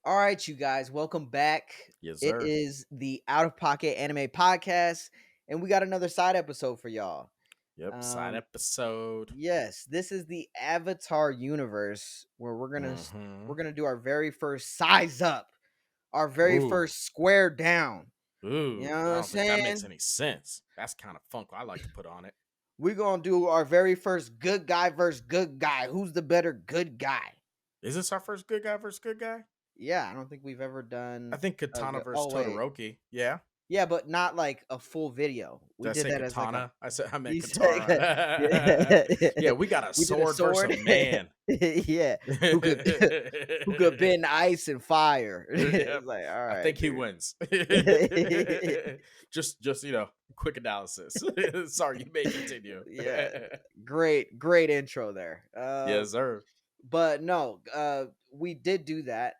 All right, you guys, welcome back. Yes, It sir. is the Out of Pocket Anime Podcast, and we got another side episode for y'all. Yep. Side Um, episode. yes, this is the Avatar universe where Mm-hmm. we're gonna do our very first size up, our very Ooh. first square down. You Ooh. know what I I'm don't think that makes saying? any sense. That's kind of funk I like to put on it. We're gonna do our very first good guy versus good guy. Who's the better good guy? Is this our first good guy versus good guy? Yeah, I don't think we've ever I done think a Katana good. versus Oh wait, Todoroki. Yeah. yeah, but not like a full video. Did We I did say that as like a katana? I meant you said Katara. yeah. Yeah, we got a We did a sword versus sword. a man. Yeah. Who could who could bend ice and fire. Yep. It's like, all I right, think he dude. wins. Just quick analysis. Sorry, you may continue. Yeah. Great intro there. Yes, sir. But no, we did do that.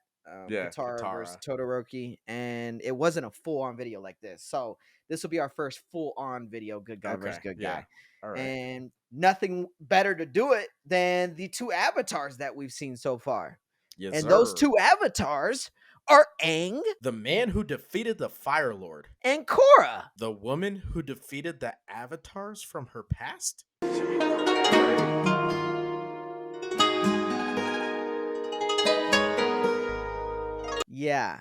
Yeah, Katara versus Katara. Todoroki, and it wasn't a full on video like this. So this will be our first full on video, good guy versus Okay, good yeah. guy. All right. And nothing better to do it than the two avatars that we've seen so far. Yes, And those sir. two avatars are Aang The man who defeated the Fire Lord. and Korra. The woman who defeated the avatars from her past? Yeah.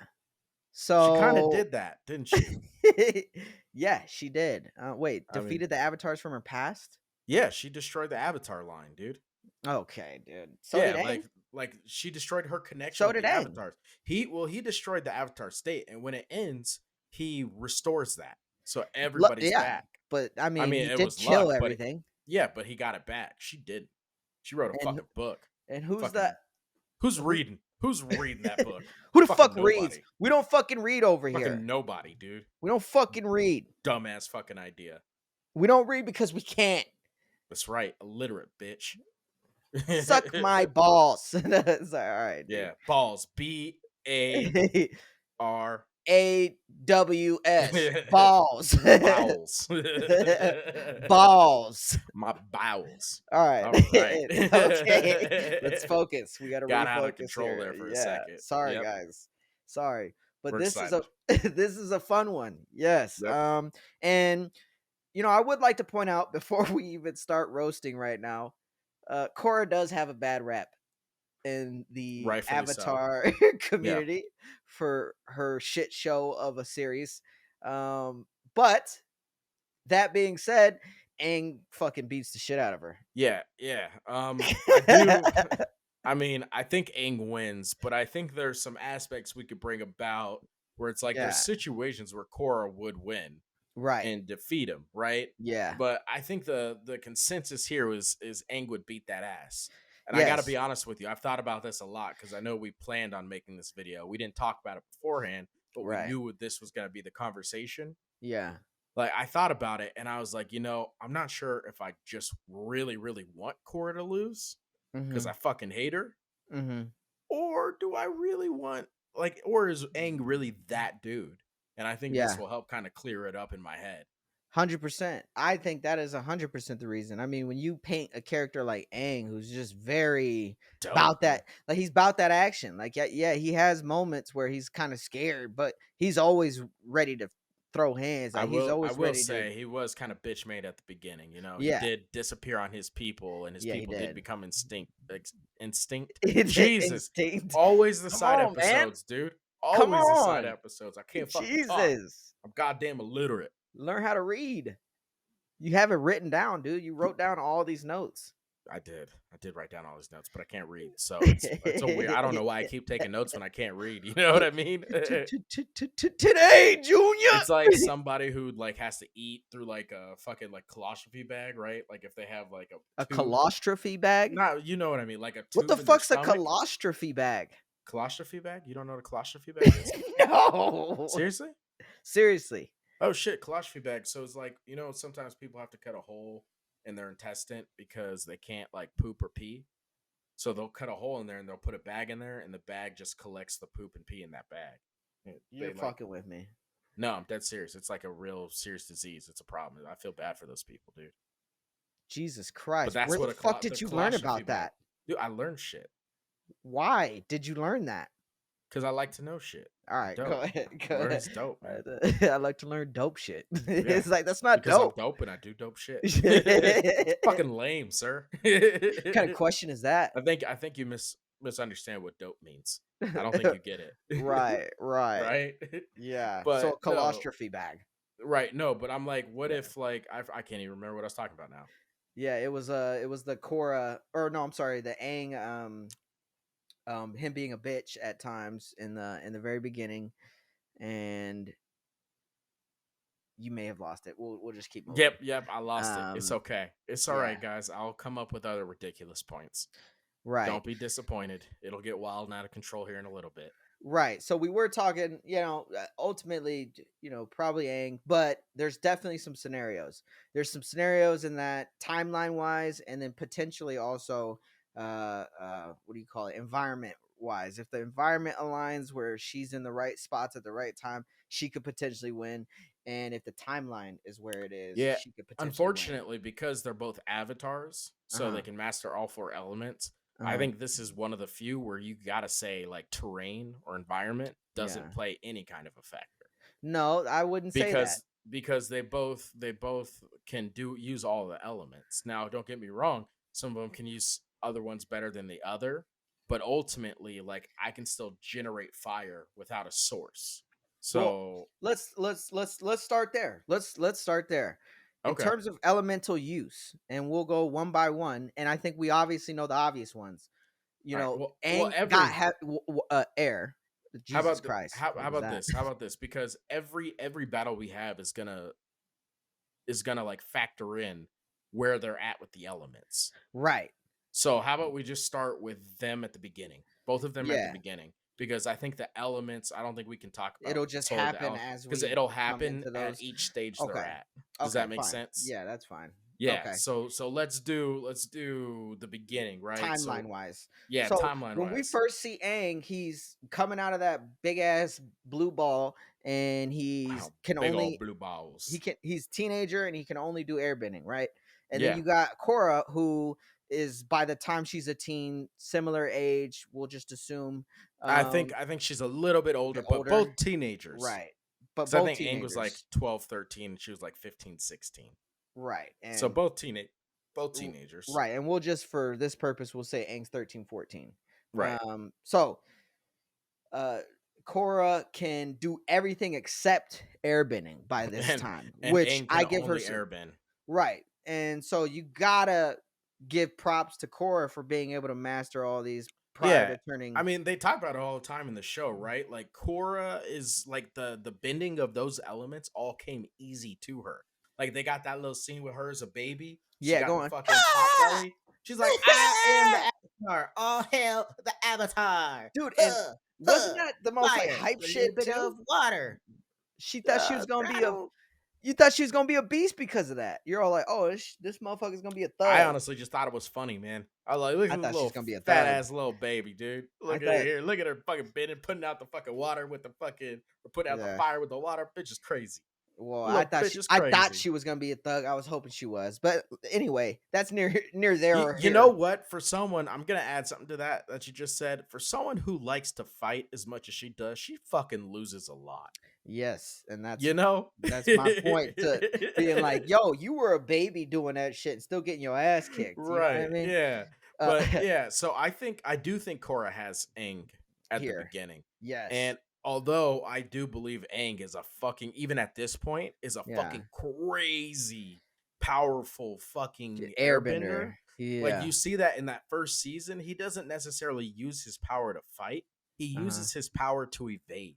She kind of So did that, didn't she? yeah, she did. Wait, I mean, defeated the avatars from her past? yeah, she destroyed the avatar line, dude. Okay, dude. So did Yeah, Aang. like she destroyed her connection So with did the Aang. avatars. He destroyed the avatar state, and when it ends, he restores that. So everybody's Yeah, back. but I I mean, mean, he it did was kill luck, but everything. yeah, but he got it back. She did. She wrote a And fucking book. and who's that? Fucking who's Who reading? Who's reading that book? who the fuck Fucking reads? nobody. We don't fucking read over Fucking here. nobody, dude. We don't fucking read. Dumbass fucking idea. We don't read because we can't. That's right. Illiterate bitch. Suck my balls. It's like, all right, dude. Yeah. Balls. BAR. AWS balls. Bowels. Balls. My bowels. All right. All right. Okay. Let's focus. We got to Got out of refocus control here. there for a Yeah. second. Sorry, Yep. guys. Sorry. But We're this is a excited. this is a fun one. Yes. Yep. And I would like to point out before we even start roasting right now, Korra does have a bad rep in the Rightfully so. Avatar Yeah. community for her shit show of a series. But that being said, Aang fucking beats the shit out of her. Yeah. Yeah. I do. I mean, I think Aang wins, but I think there's some aspects we could bring about where it's like there's Yeah. situations where Korra would win Right. and defeat him, right? Yeah. But I think the consensus here is Aang would beat that ass. And I got to Yes. be honest with you, I've thought about this a lot because I know we planned on making this video. We didn't talk about it beforehand, but we Right. knew this was going to be the conversation. Yeah. Like I thought about it, and I was like, I'm not sure if I just really, really want Korra to lose because Mm-hmm. I fucking hate her, Mm-hmm. or do I really want or is Aang really that dude? And I think this Yeah. will help kind of clear it up in my head. 100%. I think that is 100% the reason. I mean, when you paint a character like Aang, who's just very Dope, about man. that, like he's about that action. Like, yeah, he has moments where he's kind of scared, but he's always ready to throw hands. I Like he's will I always will ready to. say he was kind of bitch made at the beginning. He Yeah, did disappear on his people, and his yeah, he people did did. become instinct. The Jesus, instinct. always the Come side on, man. episodes, dude. Come Always the side on. episodes. I can't fucking talk. Jesus. I'm goddamn illiterate. Learn how to read. You have it written down, dude. You wrote down all these notes. I did write down all these notes, but I can't read. So it's a weird. I don't know why I keep taking notes when I can't read. You know what I mean? Today, Junior. It's like somebody who like has to eat through like a fucking like colostrophe bag, right? Like if they have like A a tube. colostrophe bag? Not, you know what I mean? Like a What tube the in their fuck's a stomach. colostrophe bag? Colostrophe bag? You don't know what a colostrophe bag is? No. Seriously? Seriously. Oh shit, colostrophe bag. So it's like, sometimes people have to cut a hole in their intestine because they can't like poop or pee. So they'll cut a hole in there and they'll put a bag in there, and the bag just collects the poop and pee in that bag. You're fucking with me. No, I'm dead serious. It's like a real serious disease. It's a problem. I feel bad for those people, dude. Jesus But Christ. that's Where what the a fuck did you learn colostrophe about bag. that? Dude, I learned shit Why did you learn that? Because I like to know shit. All right, go Dope. ahead. Go ahead. Learning's dope, man. I like to learn dope shit. Yeah. It's like that's not Because I'm dope. dope and I do dope shit. It's What fucking lame, sir. kind of question is that? I think you misunderstand what dope means. I don't think you get it. Right, right. Right? Yeah. So But a no, colostrophe bag. right, no, but I'm like, what Yeah. if like I can't even remember what I was talking about now. Yeah, it was the Korra or no, I'm sorry, the Aang him being a bitch at times in the very beginning, and you may have lost it. We'll just keep moving. Yep, I lost it. It's Um okay. It's all yeah, right, guys. I'll come up with other ridiculous points. right. Don't be disappointed. It'll get wild and out of control here in a little bit. Right. So we were talking, ultimately, probably Aang, but there's definitely some scenarios. There's some scenarios in that timeline wise, and then potentially also, what do you call it, environment wise. If the environment aligns where she's in the right spots at the right time, she could potentially win. And if the timeline is where it is, Yeah, she could potentially win. unfortunately, because they're both avatars, Uh so they huh. can master all four elements. Uh I huh. think this is one of the few where you gotta say like terrain or environment doesn't Yeah. play any kind of a factor No, I wouldn't say that. because they both can do use all the elements. Now, don't get me wrong, some of them can use other ones better than the other, but ultimately, like I can still generate fire without a source. Well, So let's start there. Let's start there. In okay, terms of elemental use, and we'll go one by one. And I think we obviously know the obvious ones. all right. Well, Aang got every air. How Jesus about Christ, how what how was about that? this? How about this? Because every battle we have is gonna like factor in where they're at with the elements. Right. So how about we just start with them at the beginning, both of them at the Yeah. beginning, because I think the elements. I don't think we can talk about It'll just solely the happen element as because we it'll come happen into at those. each stage they're Okay. at. Does Okay. that make Fine. sense? Yeah, that's fine. Yeah. Okay. So let's do the beginning, right? Timeline So wise. yeah, So timeline when we wise. first see Aang, he's coming out of that big ass blue ball, and Wow, big old blue balls. he's teenager and he can only do airbending, right? And then Yeah, you got Korra, who is by the time she's a teen, similar age, we'll just assume, I think um, I think she's a little bit bit older, but older, both teenagers. right? But Because I both think Aang was like teenagers, 12, 13, and she was like 15, 16. right? So And both teenagers. right, and we'll just for this purpose we'll say Aang's 13, 14. Right. So uh Korra can do everything except airbending by this And time, and which Aang I can give her only some airbend. right. And so you gotta give props to Korra for being able to master all these prior Yeah. to I turning. mean, they talk about it all the time in the show, right? Like Korra is like the bending of those elements all came easy to her. Like they got that little scene with her as a baby. She Yeah, got the going. fucking pot belly. She's like, I am the avatar. All hail the avatar. Dude, and Huh, wasn't huh. that the most like Fire hype with a little shit bit too? of water. She thought she was gonna be a Battle. you thought she was gonna be a beast because of that. You're all like, oh, this motherfucker's gonna be a I thug. honestly just thought it was funny, man. I like look at I this thought she's little gonna be a fat thug. ass little baby, dude. I Look at her thought, here. Look at her fucking bending, putting out the fucking water with the fucking or putting out the yeah. fire with the water. Bitch is crazy. Well, Little bitch is I thought crazy. she was gonna be a thug. I was hoping she was, but anyway, that's near there You, or you know here. what? For someone, I'm gonna add something to that you just said. For someone who likes to fight as much as she does, she fucking loses a lot. Yes, and You know? that's my point to being like, yo, you were a baby doing that shit and still getting your ass kicked. You know what I Right. mean? Yeah. Uh, But yeah, so I do think Korra has Aang at the here, beginning. yes, And although I do believe Aang is a fucking even at this point is a yeah, fucking crazy powerful fucking airbender. Airbender, Like yeah, you see that in that first season, he doesn't necessarily use his power to fight. He uh-huh, uses his power to evade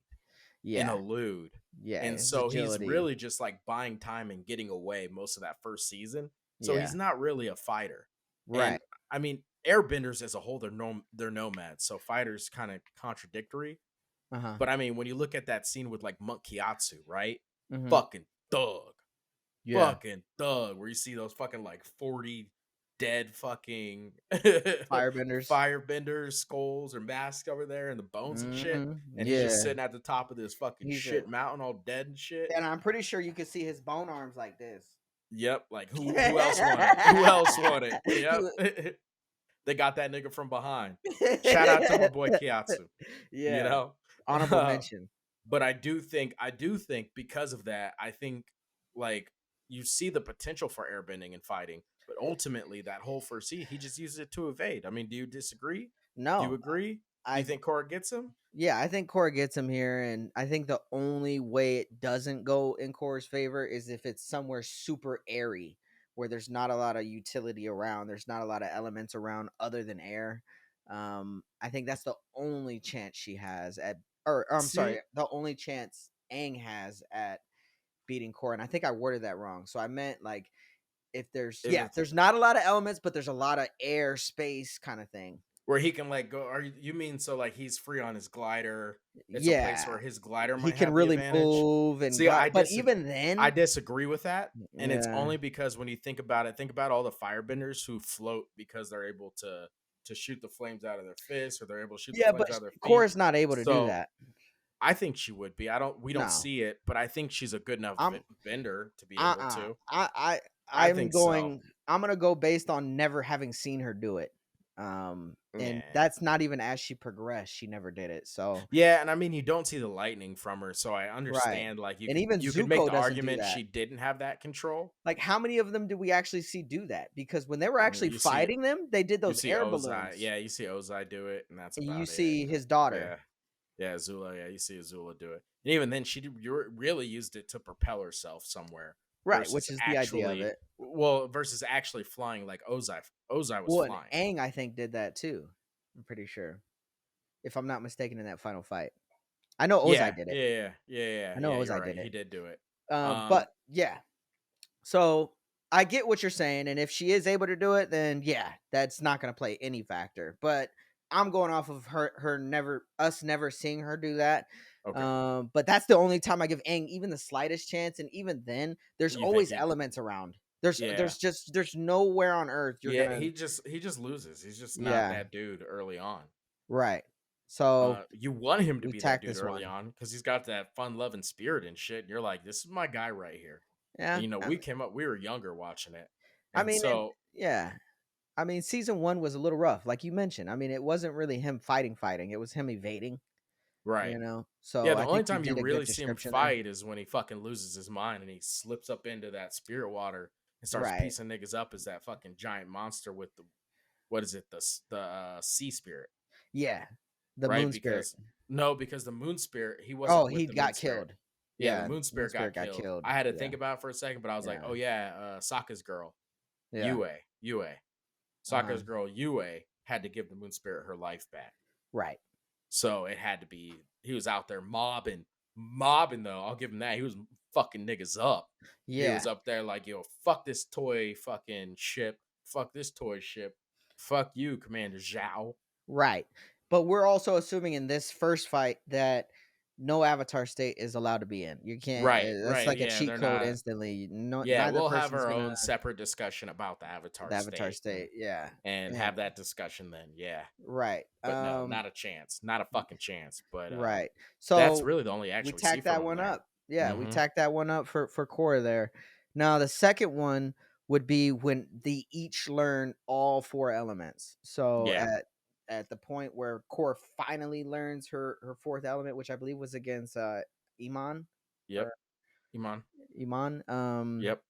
and yeah, elude. yeah, And his so he's agility, really just like buying time and getting away most of that first season. So he's yeah, not really a fighter. right, And I mean, airbenders as a whole, they're nomads. So fighters kind of contradictory. uh-huh, But I mean, when you look at that scene with like Monk Kiatsu, right? hmm, Fucking thug. yeah, Fucking thug. Where you see those fucking like 40 dead fucking firebenders, firebenders, skulls or masks over there and the bones and shit. And he's just yeah, sitting at the top of this fucking he's a, shit mountain all dead and shit. and I'm pretty sure you could see his bone arms like this. Yep. Like who else want it? Who else want it? Yep. They got that nigga from behind. Shout out to my boy Kiatsu. You Yeah. know? honorable mention. But I do think because of that, I think like you see the potential for airbending and fighting, but ultimately that whole first seed, he just uses it to evade. I mean, do you disagree? Do you No, agree? Do you I think Korra gets him? yeah, I think Korra gets him here, and I think the only way it doesn't go in Korra's favor is if it's somewhere super airy, where there's not a lot of utility around, there's not a lot of elements around other than air. I think that's the only chance she has at, or I'm sorry, See, the only chance Aang has at beating Korra. And I think I worded that wrong. So I meant like if there's if yeah, it's there's not a lot of elements, but there's a lot of air, space kind of thing. where he can like go, are you mean so like he's free on his glider? It's a place Yeah, where his glider he might can have the really advantage. move and See, glide, I but disagree. even I then, disagree with that, and it's yeah, only because when you think about it, think about all the firebenders who float because they're able to shoot the flames out of their fists, or they're able to shoot the yeah, but flames out of their feet. Korra's not able to do So that. I think she would be. We don't No, see it, but I think she's a good enough I'm bender to be able uh-uh. to. I I'm think so. going. I'm gonna go based on never having seen her do it. And Yeah. that's not even as she progressed. She never did it. So Yeah, and I mean you don't see the lightning from her, so I right, understand like you and could even you could make Zuko the doesn't do argument that. she didn't have that control. Like, how many of them do we actually see do that? Because when they were actually You see fighting them, they did you those see air Ozai. balloons, Yeah, you see Ozai do it, and that's and you about it. see his daughter, Yeah. Yeah, Azula. Yeah, you see Azula do it. And even then really used it to propel herself somewhere right? versus Which is the idea of actually it. versus actually flying like Ozai. Ozai was Well, and flying. Aang, I think, did that too. I'm pretty sure, if I'm not mistaken, in that final fight. I know Yeah, Ozai did it. yeah, yeah, yeah, yeah, I know yeah. You're Ozai right. did He it. did do it. But yeah, so I get what you're saying, and if she is able to do it, then yeah, that's not going to play any factor. But I'm going off of her never seeing her do that. Okay. But that's the only time I give Aang even the slightest chance, and even then, there's You think always he? elements around. There's Yeah, there's just there's nowhere on earth you're yeah. gonna He just loses. He's just not yeah that dude early on. right. So You want him to we be that tack dude this early one. on because he's got that fun loving spirit and shit. And you're like, this is my guy right here. And Yeah, we were younger watching it, I and mean, so yeah. I mean, season one was a little rough, like you mentioned. I mean, it wasn't really him fighting. It was him evading. right. So Yeah, the I only think you time you did a good really see him description there. fight is when he fucking loses his mind and he slips up into that spirit water and starts Right. piecing niggas up as that fucking giant monster with the what is it the sea spirit, Yeah. The right? moon spirit. Because no, because the moon spirit he Oh, wasn't with he the moon got spirit. killed. Yeah, the Yeah, moon moon spirit got spirit got killed. killed. I had to Yeah. think about it for a second, but I was like, Yeah. oh yeah, Sokka's girl, Yeah. Yue, Uh-huh. Sokka's girl Yue had to give the moon spirit her life back. Right. So it had to be he was out there mobbing though. I'll give him that. He was fucking niggas up. He was Yeah. up there like, yo, fuck this toy fucking ship. Fuck this toy ship. Fuck you, Commander Zhao. Right. But we're also assuming in this first fight that no avatar state is allowed to be in. You can't Right, that's right. like a Yeah, cheat they're code not. instantly. No, Yeah, neither we'll have person's our gonna own separate discussion about the Avatar the avatar state state. Yeah. and And have that discussion then. Yeah. right. But no, not a chance. Not a fucking chance. But Right. that's So really the only we actually see tacked from that him one there. up. Yeah, we Mm-hmm. tacked that one up for Korra there. Now the second one would be when they each learn all four elements. So Yeah. at the point where Korra finally learns her fourth element, which I believe was against Iman Yep. or Iman. Iman. Yep.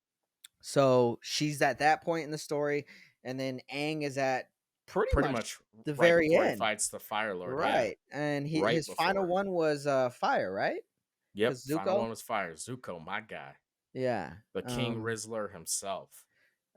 So she's at that point in the story, and then Aang is at pretty Pretty much much the right very before he end. fights the Fire Lord. Yeah. Right. And Right his final before. one was fire, right? Yep. Because Final Zuko? one was Fire. Zuko, my guy. Yeah. The King Rizzler himself.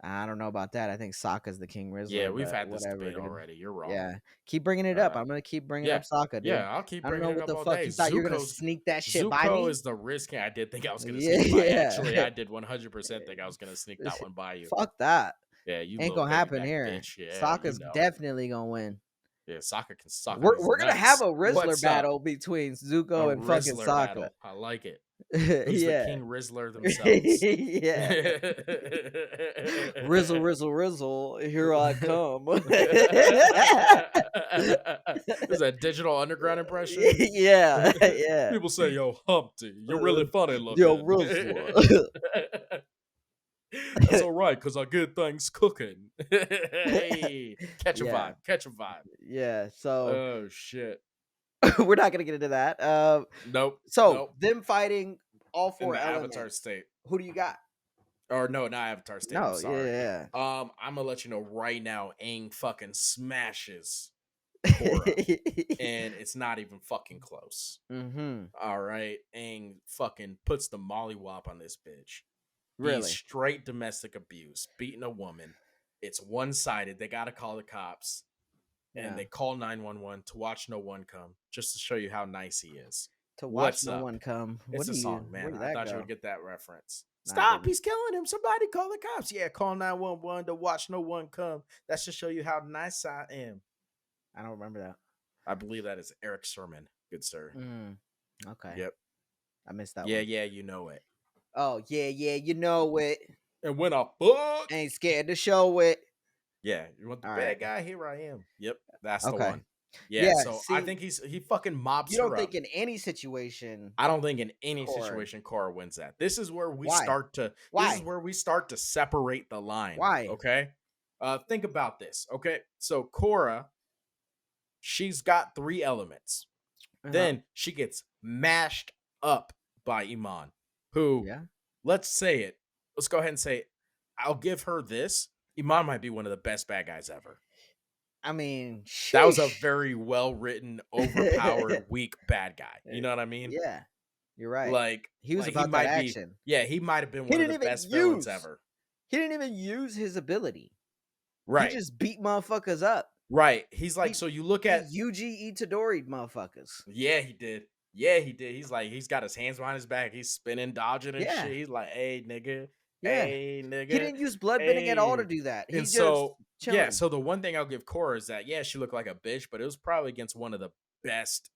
I don't know about that. I think Sokka's the King Yeah, Rizzler, we've but had this whatever, debate dude. already. You're wrong. Yeah. Keep bringing it up. Uh, I'm gonna keep bringing up yeah. Sokka, dude. Yeah, I'll keep I don't bringing know it what up the all fuck day. you thought you were gonna sneak that shit by Zuko me. is the risk. I did think I was gonna Yeah, sneak by. Actually, yeah. I did 100% think I was gonna sneak that one by you. Fuck that. Yeah, you Ain't little gonna baby happen back here. bitch. Yeah, you Sokka's know. definitely gonna win. Yeah, Sokka can suck on these We're gonna have nuts. a Rizzler What's up? battle between A Zuko and fucking Rizzler Sokka. battle. I like it. Who's the Yeah. King Rizzler themselves? Yeah. Rizzle, rizzle, rizzle. Here I come. Is that Digital Underground impression? Yeah. Yeah. People say, "Yo, Humpty, you're really funny Yo, looking." Rizzler. That's all right, cause I get things cooking. Hey, catch a Yeah. vibe, catch a vibe. Yeah. So Oh shit. we're not gonna get into that. Nope, So nope. them fighting all In four the Avatar elements. state. Who do you got? Or no, not Avatar State. I'm No, sorry. yeah. I'm gonna let you know right now. Aang fucking smashes Korra, and it's not even fucking close. Mm-hmm. All right, Aang fucking puts the mollywop on this bitch. He's Really? straight domestic abuse, beating a woman. It's one sided. They gotta call the cops, and Yeah. they call 911 to watch no one come, just to show you how nice he is. To watch What's no up? one come. What It's do a you? song, Where man. did I that thought you would go? get that reference. No, I Stop! didn't. He's killing him. Somebody call the cops. Yeah, call 911 to watch no one come. That should show you how nice I am. I don't remember that. I believe that is Eric Sermon. Good sir. Okay, Yep. I missed that Yeah, one. yeah, you know it. Oh yeah, yeah. You know it. And when I fuck. Ain't scared to show it. Yeah, you want the All right. bad guy? Here I am. Yep, that's the Okay. one. Yeah, Yeah. so I See, think he fucking mobs you her don't up. think in any situation, I don't think in any Korra. situation Korra wins that. This is where we Why? start to Why? separate the line. Why? Okay. Think about this. Okay. So Korra, she's got three elements. Uh huh. Then she gets mashed up by Iman, who, Yeah. let's say it. Let's go ahead and say it. I'll give her this. Iman might be one of the best bad guys ever. I mean, That was a sheesh. very well written, overpowered, weak bad guy. You know what I mean? Yeah, you're right. Like, He was he about that might be, action. yeah, he might have been He one of didn't the even best villains use. ever. He didn't even use his ability. He Right. just beat motherfuckers up. Right. He's like, He so you look he at, UG Itadori motherfuckers. yeah, he did. Yeah, he did. He's like, he's got his hands behind his back. He's spinning, dodging and Yeah, shit. He's like, hey, nigga. yeah. Hey, He nigga. didn't use bloodbending at all to Hey. do that. He And just so, yeah, chilling. so the one thing I'll give Korra is that, yeah, she looked like a bitch, but it was probably against one of the best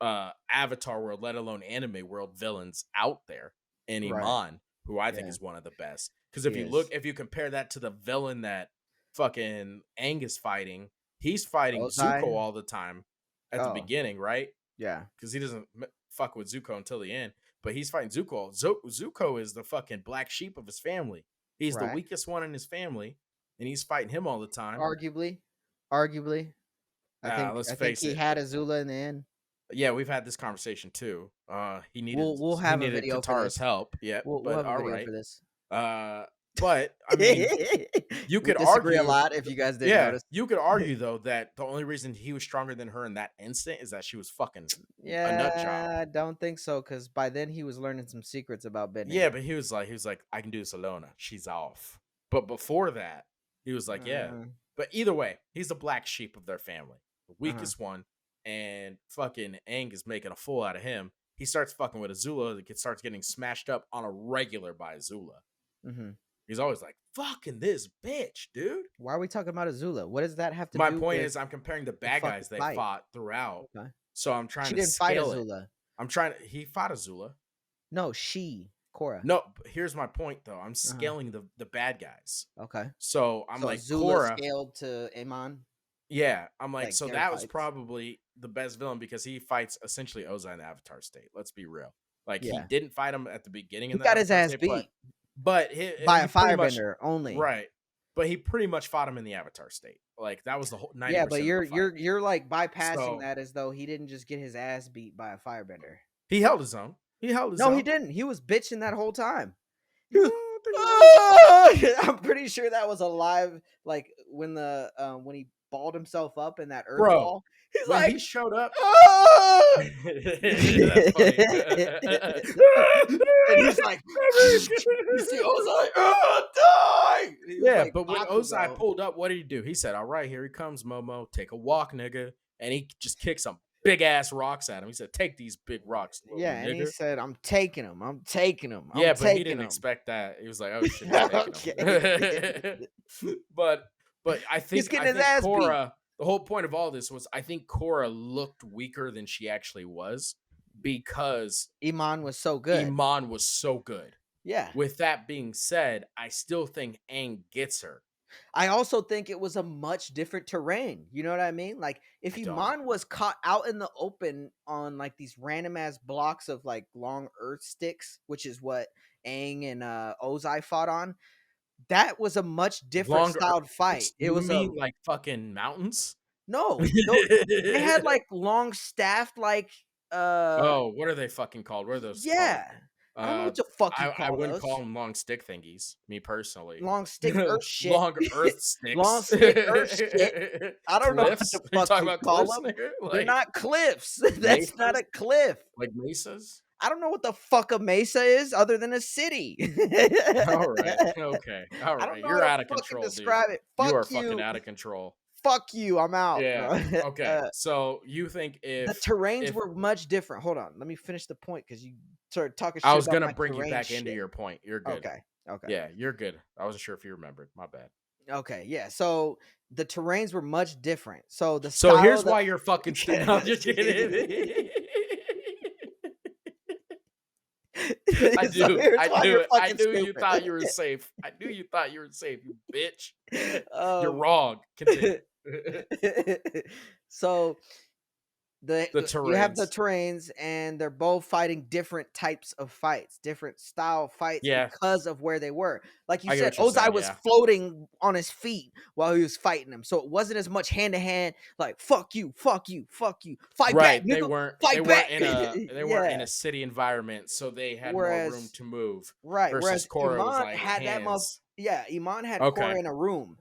Avatar world, let alone anime world villains out there. And Right. Iman, who I think Yeah. is one of the best. Because He is. if you compare that to the villain that fucking Aang is fighting, he's fighting Zuko Ozai. all the time at the Oh, beginning, right? yeah. Because he doesn't fuck with Zuko until the end. But he's fighting Zuko. Zuko is the fucking black sheep of his family. He's the Right. weakest one in his family, and he's fighting him all the time. Arguably. Arguably. I think Let's I think face he it. had Azula in the end. Yeah, we've had this conversation too. We'll He have a needed video for Katara's this. help. Yeah, We'll but have a all video for right. this. But I mean, you We could disagree a argue, lot if you guys didn't yeah, notice. you could argue though that the only reason he was stronger than her in that instant is that she was fucking a nut job. Yeah, I don't think so, because by then he was learning some secrets about bending. Yeah, but he was like, I can do this alone. She's off. But before that, he was like, yeah. Uh, But either way, he's the black sheep of their family, the uh-huh. weakest one, and fucking Aang is making a fool out of him. He starts fucking with Azula, starts getting smashed up on a regular by Azula. Hmm. He's always like, fucking this bitch, dude. Why are we talking about Azula? What does that have to My do point with is, I'm comparing the the bad fucking guys they fight? fought throughout. Okay. So I'm trying She to didn't fight scale it. Azula. He fought Azula. No, she, Korra. No, but here's my point though. I'm scaling the bad guys. Okay. So I'm So like, Azula Korra. scaled to Amon, Yeah, I'm like, like so their that was fights. probably the best villain because he fights essentially Ozai in the Avatar state. Let's be real. Like he Yeah. didn't fight him at the beginning He in the got his Avatar ass state, beat but by a he pretty much firebender only. right. But he pretty much fought him in the Avatar state. Like that was the whole 90% Yeah, but of the fight. you're like bypassing So that as though he didn't just get his ass beat by a firebender. he held his own. He held his No, he own. didn't. He was bitching that whole time. He No, was, I think "Ah!" I'm pretty sure that was a live, like when he balled himself up in that earth bro, ball. He's when he like, showed up, "Ah!" that's funny. And he's like, you see, I was like, "Oh, die!" He was Yeah, like but when Ozai Bakugo. pulled up, what did he do? He said, "All right, here he comes, Momo. Take a walk, nigga." And he just kicked some big ass rocks at him. He said, "Take these big rocks, little Yeah, and he nigga." said, "I'm taking him. I'm taking him. I'm Yeah, but he taking didn't him." expect that. He was like, "Oh shit, he's taking Okay. him." but He's I getting his think ass beat. Korra. The whole point of all this was I think Korra looked weaker than she actually was because Iman was so good. Iman was so good. Yeah. With that being said, I still think Aang gets her. I also think it was a much different terrain. You know what I mean? Like if I don't. Iman was caught out in the open on like these random ass blocks of like long earth sticks, which is what Aang and Ozai fought on, that was a much different Longer styled fight. It you was a mean like fucking mountains? No, they had like long staffed like Oh, what are they fucking called? What are those called? yeah. I don't know Uh, what the fuck you I call wouldn't call those. them long stick thingies, me personally. Long stick earth shit. Long earth Long sticks. stick earth shit. I don't know what Cliffs? the Are you fuck talking you about call cliffs, them. nigga? They're Like not cliffs. That's not mesas? a cliff. Like mesas? I don't know what the fuck a mesa is other than a city. All right. Okay. All I don't right. know how You're to out of fucking control, dude. describe it. You Fuck are fucking you. out of control. Fuck you. I'm out. Yeah. No. Okay. So you think The terrains if were much different. Hold on. Let me finish the point because you started talking I shit was about gonna my bring you terrain back into shit. your point. You're good. Okay. Okay. Yeah, you're good. I wasn't sure if you remembered. My bad. Okay. Yeah. So the terrains were much different. So the So style here's of the why you're fucking stupid. No, I'm just kidding. I so do. here's I why knew you're it. I fucking knew you stupid. thought you were safe. I knew you thought you were safe, you bitch. You're um, wrong. Continue. so the The you have the terrains. terrains and they're both fighting different types of fights, different style fights Yeah, because of where they were. Like you I get said, what you're Ozai saying. was Yeah. floating on his feet while he was fighting him. So it wasn't as much hand to hand, like fuck you, fuck you, fuck you. Fight back, Right. nigga. Fight back. They weren't in Yeah. a city environment, so they had more room Whereas to move. right, Versus whereas Korra was Iman like had that hands. yeah, Iman had Okay. Korra in a room.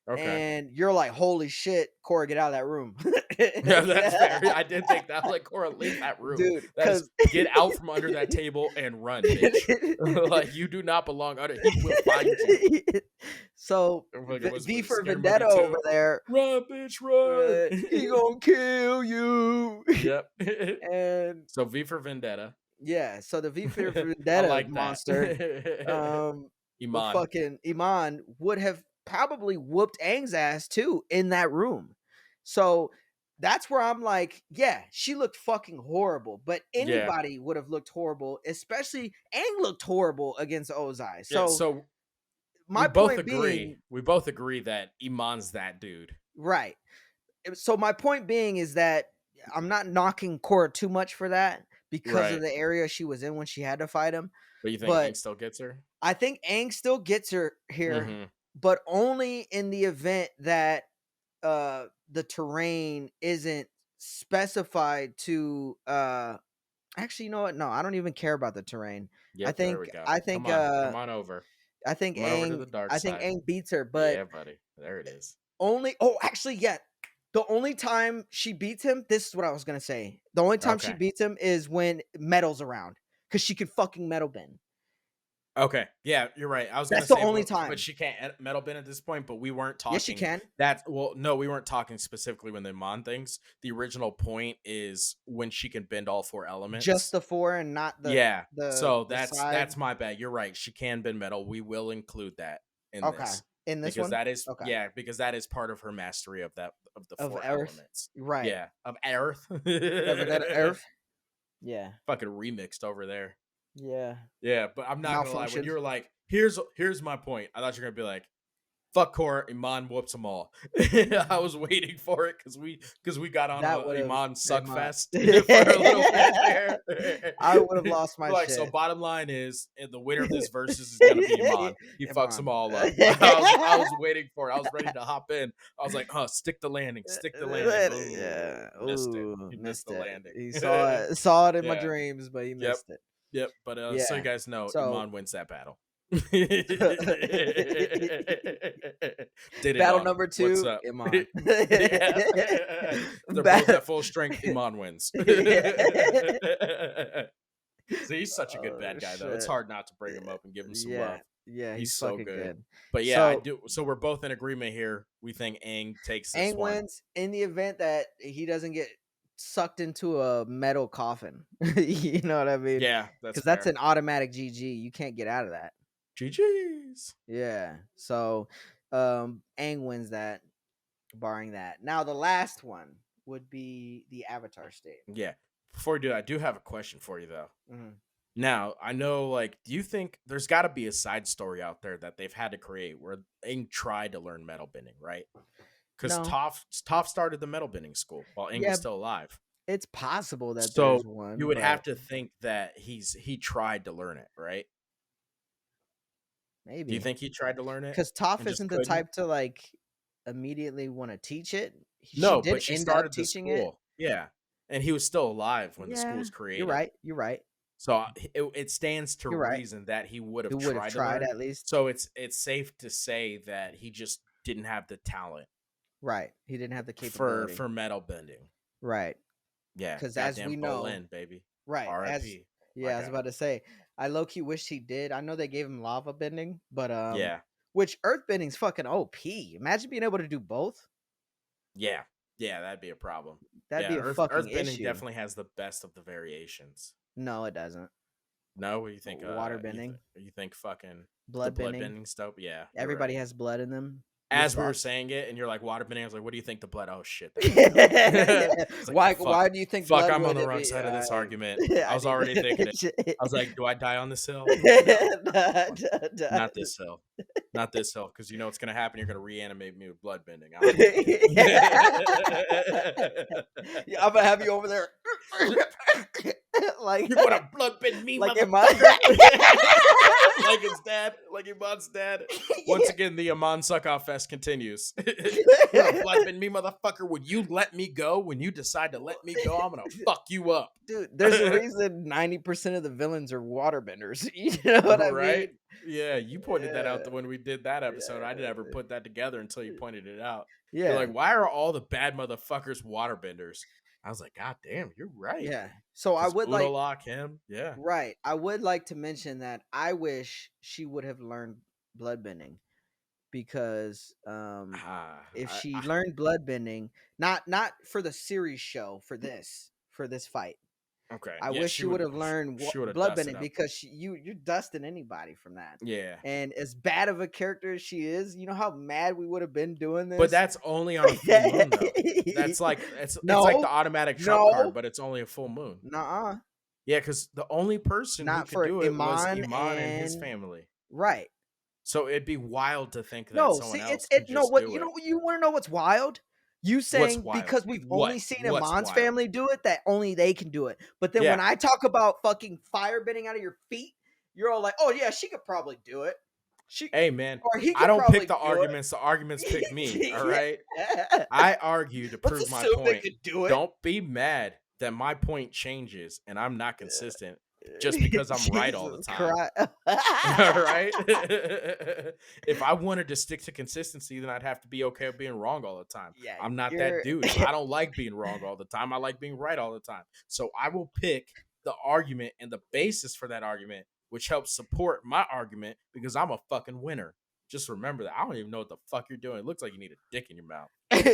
Okay. And you're like, holy shit, Korra, get out of that room. Yeah, that's fair. I did think that like Korra, leave that room. Dude, That is because get out from under that table and run, bitch. Like you do not belong under. He will find you. so Like it was V a for scary movie Vendetta over too. there, Run, bitch, run. he gonna kill you. Yep. And So V for Vendetta. yeah, so the V for I Vendetta like that. monster, um, Iman. fucking Iman would have probably whooped Aang's ass too in that room. So that's where I'm like, yeah, she looked fucking horrible, but Yeah. anybody would have looked horrible, especially Aang looked horrible against Ozai. Yeah. So So we my both point agree. being, We both agree that Iman's that dude. right. So my point being is that I'm not knocking Korra too much for that because of Right. the area she was in when she had to fight him. But you think But Aang still gets her? I think Aang still gets her here, Mm-hmm. but only in the event that the terrain isn't specified to actually, you know what? No, I don't even care about the terrain. I Yep, there think we go. I think Come on. Come on over. I think Come on over to the dark I think side. Aang beats her, but Yeah, buddy. There it is. only oh actually yeah. The only time she beats him, this is what I was gonna say. The only time she Okay. beats him is when Metal's around. Because she can fucking metal bend. Okay. Yeah, you're right. I was gonna That's the say, only but time. she can't metal bend at this point. But we weren't Yes, she talking can. that. Well, no, we weren't talking specifically when the Mon things. The original point is when she can bend all four Just elements. the four and not Yeah. So the side. that's my bad. You're right. She can bend metal. We will include that in Okay. this In this because one? that is Okay. because that is part of her mastery of that of the Of four Earth. elements. Right. Yeah, of Earth. Of that Earth. Yeah. Fucking remixed over there. Yeah. Yeah, but I'm not gonna lie. When Malfunctioned. you were like, here's my point," I thought you were gonna be like, "Fuck Korra, Iman whoops them all." I was waiting for it because we got on That a would have Iman suck fest for a little bit I there. would have lost my Like, so shit. bottom line is, the winner of this versus is gonna be Iman. He Come fucks them on. all up. I was waiting for it. I was ready to hop in. I was like, stick the landing, stick the landing. Ooh, Yeah. missed it. Ooh, He missed missed the it. landing. He saw it in my Yeah. dreams, but he Yep. missed it. Yep, but so you Yeah. guys know, So Iman wins that battle. Did it battle on. number What's 2, up? Iman. Yeah. They're both Ba- at full strength. Iman wins. See, he's such a good oh bad guy, though. It's shit. hard not to bring him up and give him some Yeah. love. Yeah, He's he's so fucking good. good. But yeah, I So do. So we're both in agreement here. We think Aang takes this Aang one. wins in the event that he doesn't get sucked into a metal coffin. You know what I mean? Yeah, that's Because that's fair. an automatic GG. You can't get out of that. GG's. Yeah. So Aang wins that, barring that. Now the last one would be the Avatar state. Yeah. Before we do that, I do have a question for you, though. Mhm. Now, I know, like, do you think there's got to be a side story out there that they've had to create where Aang tried to learn metal bending, right? Because No. Toph started the metal bending school while Aang Yeah, was still alive. it's possible that So there's you one, would have but to think that he tried to learn it, right? Do you maybe think he tried to learn it because Toph and just isn't the couldn't? type to like immediately want to teach it. She No, did but she end up started the teaching it. school. Yeah, and he was still alive when the school Yeah, was you're created. right. You're right. So it stands to You're right. reason that he would have Who would have tried to tried learn. at least? So it's safe to say that he just didn't have the talent Right. He didn't have the for capability. metal bending. Right. Yeah, Because as we goddamn know, Bolin, baby. right, as R.I.P. My yeah, I was guy. about to say, I low key wish he did. I know they gave him lava bending, but Yeah, which earth bending's fucking OP. Imagine being able to do both. yeah, yeah. That'd be a problem. That'd Yeah, be a fucking Earth bending issue. definitely has the best of the variations. No, it doesn't. No, what do you think? Water bending, You think fucking the blood blood bending. bending stuff? Yeah, you're Everybody right. has blood in them. You're As we were fucked. saying it, and you're like water bending, I was like, what do you think the blood? Oh shit, there we go. It's like fuck, Why do you think fuck. blood I'm on would the wrong be? side of this argument. I I was need already thinking it. to. I was like, do I die on this hill? No, Nah, fuck, nah, nah. not this hill, not this hill, because you know what's gonna happen. You're gonna reanimate me with blood bending. I don't want that. Yeah, I'm gonna have you over there, like, You're gonna blood bend me, like in motherfucker. my. Like his dad, like Iman's dad. Once again, the Iman suck off fest continues. You're gonna blood bend me, motherfucker. Would you let me go? When you decide to let me go, I'm gonna fuck you up. Dude, there's a reason 90% of the villains are waterbenders. You know what I Right? mean? Yeah, you pointed that out Yeah, when we did that episode. I didn't ever yeah, put that together until you pointed it out. You're yeah, like, why are all the bad motherfuckers waterbenders? I was like, God damn, you're right. yeah. So I Because would like, Udalak, him, yeah. right? I would like to mention that I wish she would have learned bloodbending because Ah, if she learned bloodbending, not for the series show, for this fight, okay. I Yeah, wish she would have learned she would have dusted bloodbending up. because you're dusting anybody from that. Yeah. And as bad of a character as she is, you know how mad we would have been doing But this. that's only on a full moon though. That's like it's like No, the automatic trump card, no, but it's only a full moon. nah, Yeah, because the only person who not could for do it was Iman Iman and his and family. right. So it'd be wild to think that No, someone see, else it could no. just What do you it. know? You want to know what's wild? You What's saying wild? because we've only seen What's Iman's wild? family do it, that only they can do it. But then when Yeah. I talk about fucking fire bending out of your feet, you're all like, "Oh yeah, she could probably do it. She Hey man, or he I could don't pick probably the do arguments. The arguments pick me. All it." right. Yeah. I argue to Let's prove my assume they point. could do it. Don't be mad that my point changes and I'm not consistent just because I'm right all the Jesus time. Christ. All right. If I wanted to stick to consistency, then I'd have to be okay with being wrong all the time. Yeah, I'm not that you're dude. I don't like being wrong all the time. I like being right all the time. So I will pick the argument and the basis for that argument, which helps support my argument because I'm a fucking winner. Just remember that. I don't even know what the fuck you're doing. It looks like you need a dick in your mouth.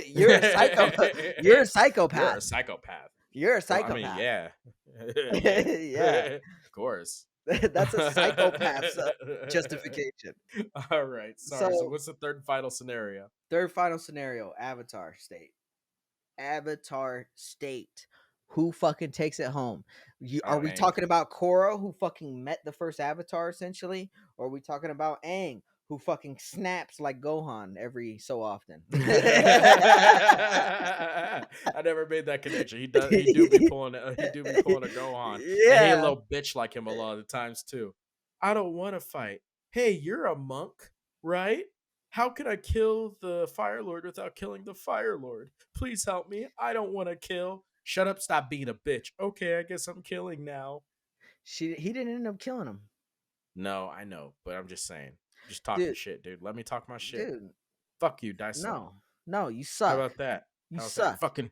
you're a psycho. You're a You're a psychopath. psychopath. You're a Well, I mean, psychopath. yeah. Yeah. Of course. That's a psychopath's justification. All right. Sorry. So So, what's the third and final scenario? third final scenario, Avatar State. Avatar State. Who fucking takes it home? Are Oh, we Aang. talking about Korra, who fucking met the first Avatar essentially? Or are we talking about Aang, who fucking snaps like Gohan every so often? I never made that connection. He does. He do be pulling. He do be pulling a Gohan, and he a Yeah. little bitch like him a lot of the times too. I don't want to fight. Hey, you're a monk, right? How could I kill the Fire Lord without killing the Fire Lord? Please help me. I don't want to kill. Shut up. Stop being a bitch. Okay, I guess I'm killing now. He didn't end up killing him. No, I know, but I'm just saying. Just talking Dude, shit, dude. Let me talk my shit. dude, Fuck you, Dyson. no, you How suck. about that? You How's suck. that? Fucking.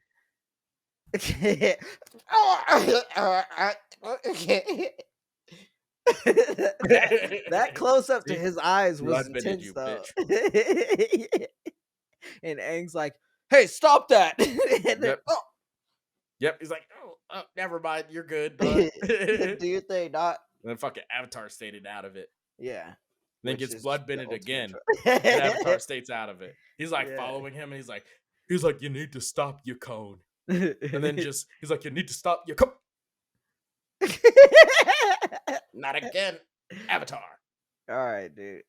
that close up to See? his eyes was Blood-bended intense you, though. bitch. And Aang's like, "Hey, stop that!" And then, Yep. Yep. He's like, oh, never mind. You're good. do Bud. your thing, not Then fucking Avatar stated out of it. yeah. Then Which gets is blood-bended the ultimate again. And Avatar trope. states out of it. He's like Yeah. following him, and he's like, you need to stop your cone. And then he's like, you need to stop your cone. Not again, Avatar. All right, dude.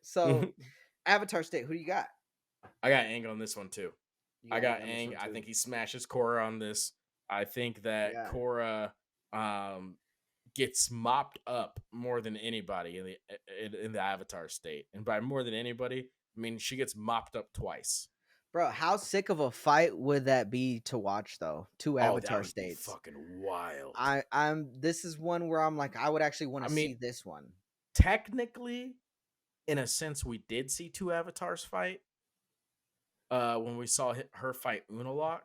So, Avatar State, who do you got? I got Aang on this one too. You I got Aang on this Aang. one, I too. think he smashes Korra on this. I think that Yeah. Korra gets mopped up more than anybody in the Avatar state. And by more than anybody, I mean she gets mopped up twice. Bro, how sick of a fight would that be to watch though? Two Oh, that Avatar would be states. fucking wild. I'm this is one where I'm like, I would actually want I to mean, see this one. technically, in a sense, we did see two avatars fight. When we saw her fight Unalaq,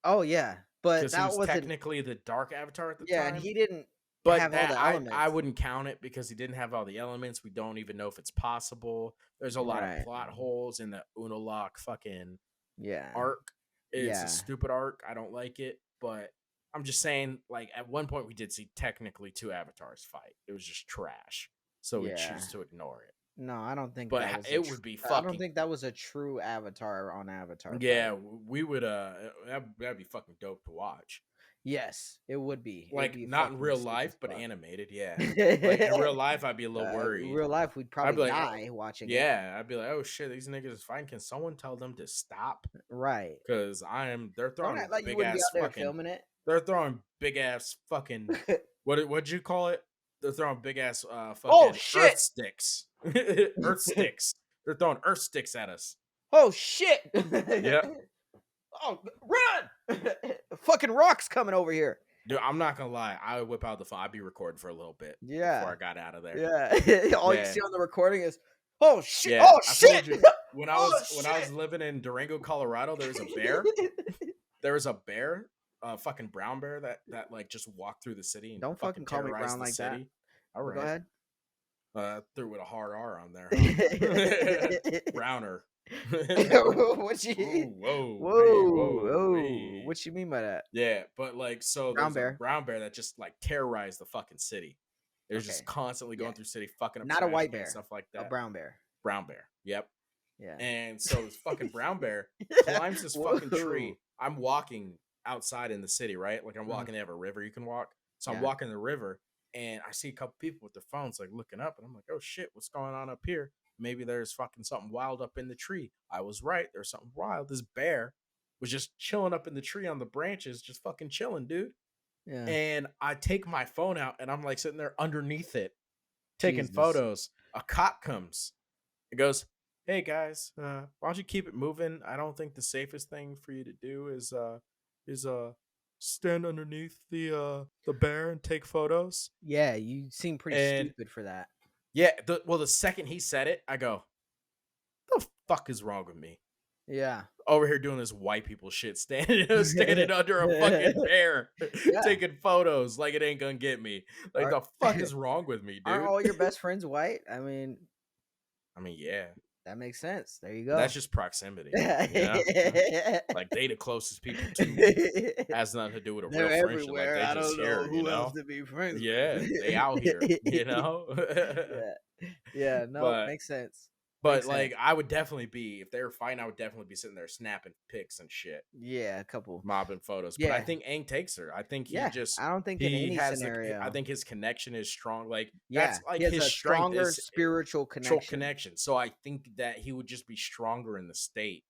Oh yeah, but because he that was wasn't. technically the dark avatar at the Yeah, and time. he didn't But have all that the I elements. wouldn't count it because he didn't have all the elements. We don't even know if it's possible. There's a lot of Right. plot holes in the Unalaq fucking Yeah. arc. It's a Yeah. stupid arc. I don't like it, but I'm just saying, like, at one point we did see technically two avatars fight. It was just trash. So we Yeah. choose to ignore it. No, I don't think But that was a. it would be I don't fucking think that was a true Avatar on Avatar fight. yeah, we would that'd be fucking dope to watch. Yes, it would be. It'd Like be not in fucking real sick as life, but fuck. animated, yeah. Like in real life I'd be a little worried. Real life, we'd I'd probably be like, die watching it. yeah, I'd be like, oh shit, these niggas is fighting. Can someone tell them to stop? Right. Because they're Don't throwing act like you big wouldn't be ass out there fucking, filming it. they're throwing big ass fucking, what'd you call it? They're throwing big ass Oh fucking shit! earth sticks, earth sticks. They're throwing earth sticks at us. Oh shit! Yep. Oh, run! Fucking rocks coming over here. Dude, I'm not gonna lie. I would whip out the phone. I'd be recording for a little bit before Yeah. I got out of there. Yeah. All you Yeah. see on the recording is, oh shit! Yeah, Oh I shit! told you when I Oh was shit! living in Durango, Colorado, there was a bear. There was a bear, a fucking brown bear that like just walked through the city and Don't fucking fucking call me terrorized brown the like that. city. All But go right, ahead. threw with a hard R on there, huh? Browner. What you? Whoa, hey, Whoa, whoa, whoa! hey. What you mean by that? Yeah, but like, so Brown there's a bear. brown bear that just like terrorized the fucking city. It was just Okay. constantly Yeah. going through city, fucking up Not a trash white cans, bear. stuff like A that. brown bear. Brown bear. Yep. Yeah. And so this fucking brown bear climbs this fucking tree. I'm walking outside in the city, right? Like I'm walking, they have a river you can walk. So I'm Yeah. walking the river and I see a couple people with their phones like looking up and I'm like, oh shit, what's going on up here? Maybe there's fucking something wild up in the tree. I was right. There's something wild. This bear was just chilling up in the tree on the branches, just fucking chilling, dude. Yeah. And I take my phone out and I'm like sitting there underneath it, taking Jesus. photos. A cop comes. It goes, hey guys, why don't you keep it moving? I don't think the safest thing for you to do is stand underneath the bear and take photos. Yeah, you seem pretty And stupid for that. yeah, the second he said it, I go, the fuck is wrong with me? Yeah. Over here doing this white people shit, standing under a fucking bear, Yeah. taking photos like it ain't gonna get me. Like the fuck is wrong with me, dude? Aren't all your best friends white? I mean, yeah. that makes sense. There you go. That's just proximity. You know? Like they the closest people to me. Has nothing to do with a They're real friendship. everywhere. Like I they just don't here, know who else to be friends Yeah, with. they out here, you know? Yeah. Yeah, no, But makes sense. but Makes like sense. I would definitely be if they were fighting, I would definitely be sitting there snapping pics and shit, Yeah, a couple. mobbing photos. But I Yeah. think Aang takes her. I think he Yeah. just I don't think in he any has scenario. I think his connection is strong. Like Yeah, that's like he has his a strength stronger is spiritual connection. So I think that he would just be stronger in the state.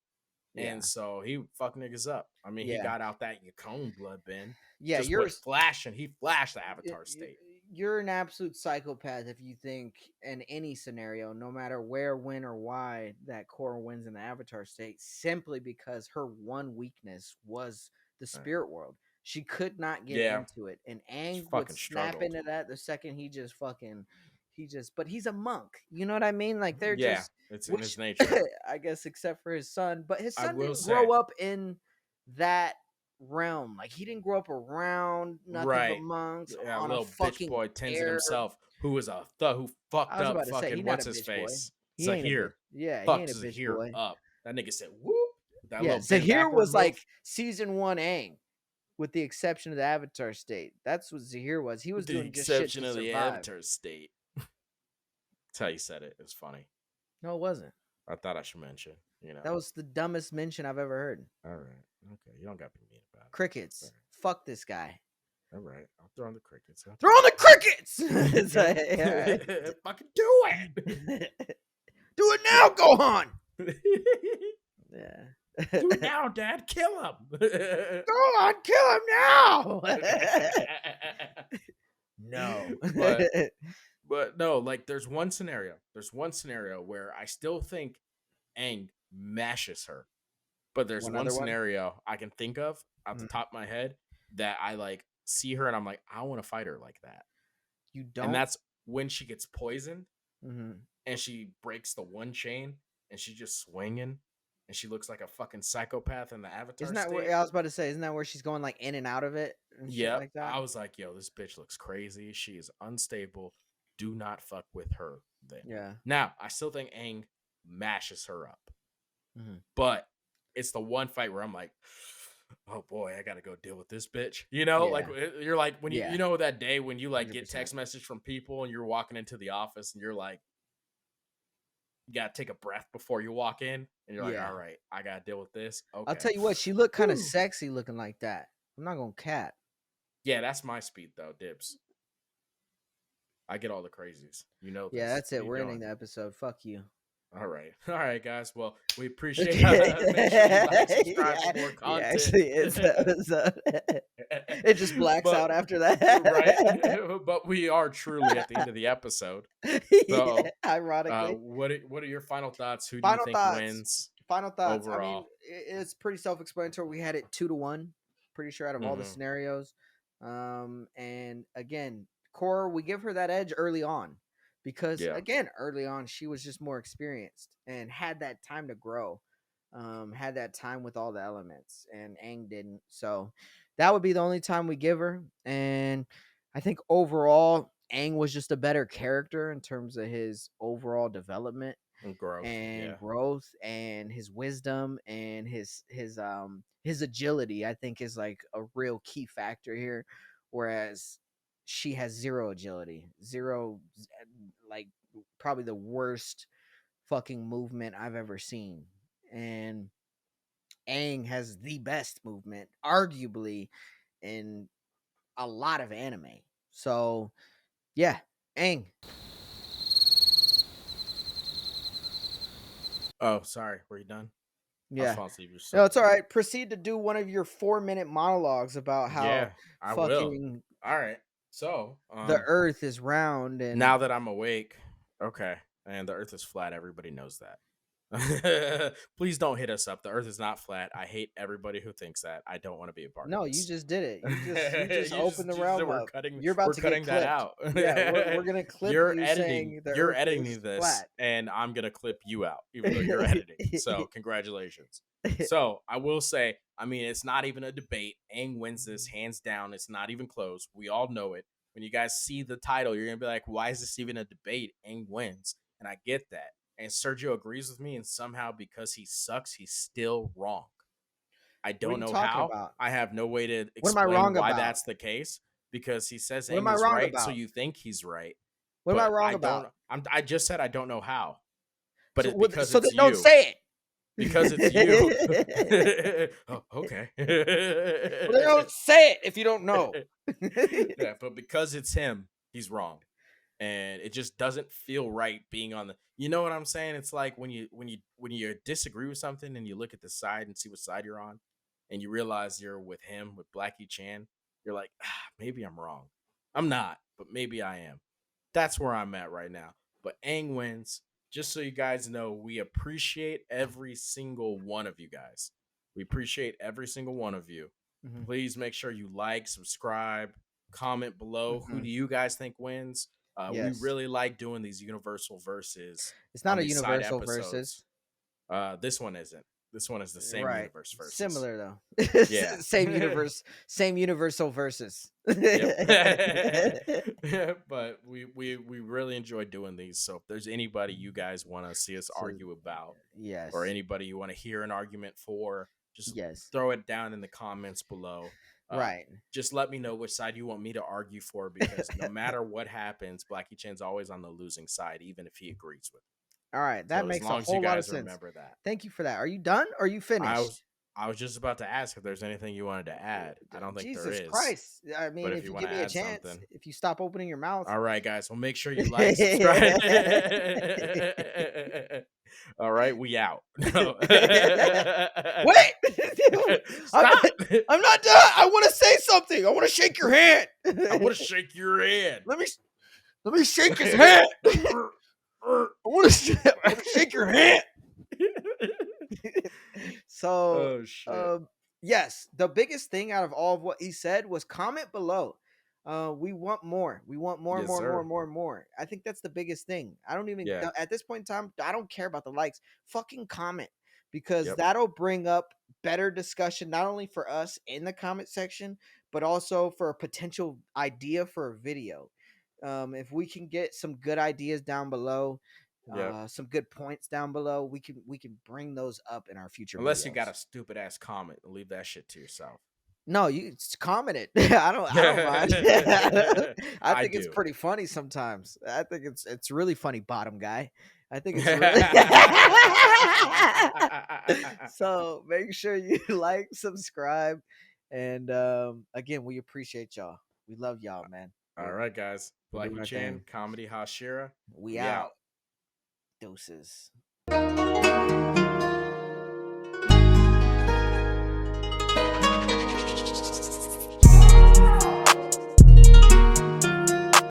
Yeah. And so he would fuck niggas up. I mean, he Yeah. got out that Yukon blood bin. Yeah, just you're with flashing. He flashed the Avatar state. you're an absolute psychopath if you think in any scenario, no matter where, when, or why, that Korra wins in the Avatar state simply because her one weakness was the spirit world. She could not get Yeah. into it, and Aang would fucking snap struggled. into that the second but he's a monk. You know what I mean? Like they're just it's in his nature. I guess except for his son, but his I son will didn't say. grow up in that realm. Like he didn't grow up around nothing but Right. monks Yeah, on little a fucking bitch boy Tenzin air. himself, who was a who fucked I was up about to say, fucking he not what's a his bitch boy. face? He ain't a bitch. Zahir. Yeah, he Fucked ain't a bitch Zahir boy. up. That nigga said, whoop. That Yeah, little bend Zahir backward was move. like season 1 Aang, with the exception of the Avatar state. That's what Zahir was. He was the doing just shit exception to of the survive. Avatar state. That's how you said it. It was funny. No, it wasn't. I thought I should mention. You know, That was the dumbest mention I've ever heard. all right. Okay, you don't got to be mean about it. Crickets. All right. Fuck this guy. All right, I'll throw on the crickets. Throw on the crickets! It's like, yeah. Fucking do it. Do it now, Gohan! Yeah. Do it now, Dad. Kill him. Gohan, kill him now! No. But no, like there's one scenario. There's one scenario where I still think Aang mashes her. But there's One one other one. scenario I can think of at the Mhm. top of my head that I like see her and I'm like, I want to fight her like that. You And don't. that's when she gets poisoned Mhm. and she breaks the one chain and she's just swinging and she looks like a fucking psychopath in the Avatar Isn't that where state. I was about to say? Isn't that where she's going like in and out of it and shit Yep. like that? I was like, yo, this bitch looks crazy. She is unstable. Do not fuck with her then. Yeah. Now, I still think Aang mashes her up. Mhm. But it's the one fight where I'm like, oh boy, I gotta go deal with this bitch. You know, like Yeah. you're like when Yeah. you know that day when you like get 100%. text message from people and you're walking into the office and you're like, you gotta take a breath before you walk in and you're like, Yeah. all right, I gotta deal with this. I'll Okay. tell you what, she looked kind of Whew. sexy looking like that. I'm not gonna cap. Yeah, that's my speed though, Dibs. I get all the crazies. You know Yeah, this. that's What it. are you We're ending doing? the episode. Fuck you. All right. All right, guys. Well, we appreciate make sure you like, subscribe for yeah, more yeah, content. actually, it just blacks But out after right. that. But we are truly at the end of the episode. yeah, So ironically. what are your final thoughts? Who do you Final think thoughts. wins Final thoughts. I mean, overall? it's pretty self-explanatory. We had it 2-1. Pretty sure out of all the Mm-hmm. scenarios. And again, Korra, we give her that edge early on because Yeah. again, early on she was just more experienced and had that time to grow. Had that time with all the elements, and Aang didn't. So that would be the only time we give her. And I think overall, Aang was just a better character in terms of his overall development And growth. and Yeah. growth and his wisdom and his agility. I think is like a real key factor here, whereas she has zero agility, zero, like probably the worst fucking movement I've ever seen. And Aang has the best movement arguably in a lot of anime. So yeah, Aang. Oh, sorry. Were you done? I was Yeah. falling asleep. You're so No, it's all good. right. Proceed to do one of your 4-minute monologues about how Yeah, I will. fucking All right. So, the earth is round and now that I'm awake, okay, and the earth is flat, everybody knows that. Please don't hit us up. The earth is not flat. I hate everybody who thinks that. I don't want to be a part of no, you this. just did it. You just opened the You just realm said up. You're about we're to get cutting that clipped. out. Yeah, we're gonna clip you saying the You're earth editing is this flat. and I'm going to clip you out even though you're editing. So, congratulations. So, I will say, I mean, it's not even a debate. Aang wins this hands down. It's not even close. We all know it. When you guys see the title, you're going to be like, why is this even a debate? Aang wins. And I get that. And Sergio agrees with me. And somehow, because he sucks, he's still wrong. I What are don't you know talking how. about? I have no way to What am I explain wrong why about? that's the case because he says What am Aang I is wrong right. So about? you think he's right. What am I But wrong I about? don't. I just said I don't know how. But So, it's because so then it's don't you. say Because it's you. it. Oh, okay. Well, then don't say it if you don't know. Yeah, but because it's him, he's wrong. And it just doesn't feel right being on the, you know what I'm saying? It's like when you disagree with something and you look at the side and see what side you're on and you realize you're with him, with Blackie Chan, you're like, maybe I'm wrong. I'm not, but maybe I am. That's where I'm at right now. But Aang wins. Just so you guys know, we appreciate every single one of you guys. We appreciate every single one of you. Mhm, Please make sure you like, subscribe, comment below. Who mhm. do you guys think wins? We Yes, really like doing these universal verses it's on not a these side universal versus. episodes. This one isn't. This one is the same Right. universe verses. Similar though. Yeah. Same universe, same universal versus. Yep. But we really enjoy doing these. So if there's anybody you guys want to see us So argue about, or yes. anybody you want to hear an argument for, just Yes. throw it down in the comments below. Uh, Right. just let me know which side you want me to argue for because no matter what happens, Blackie Chan's always on the losing side, even if he agrees with it. All right. That So as makes a long as you whole lot of guys sense. remember that. Thank you for that. Are you done? Or are you I finished? was I was just about to ask if there's anything you wanted to add. I don't think there Jesus is. Christ. I But mean, if if you you want give to me a add chance, something. if you stop opening your mouth. All right, guys. Well, make sure you like, subscribe. All right, we out. No. Wait! I'm, Stop. I'm not done. I want to say something. I want to shake your hand. I want to shake your hand. Let me shake his hand. I want to shake your hand. So, Oh shit. um, yes, the biggest thing out of all of what he said was comment below. We want more. We want more, Yes, more, more, sir. more, more. I think that's the biggest thing. I don't even Yeah. at this point in time, I don't care about the likes. Fucking comment because Yep. that'll bring up better discussion not only for us in the comment section, but also for a potential idea for a video. If we can get some good ideas down below, Yep. some good points down below, we can bring those up in our future Unless you got videos. a stupid ass comment, leave that shit to yourself. No, you comment it. I don't mind. I I think it's do. pretty funny sometimes. I think it's really funny, bottom guy. I think it's really so make sure you like, subscribe, and again, we appreciate y'all. We love y'all, man. All We're right, guys. we're doing Blackie our Chan, thing. Comedy Hashira. We We out. out. Deuces.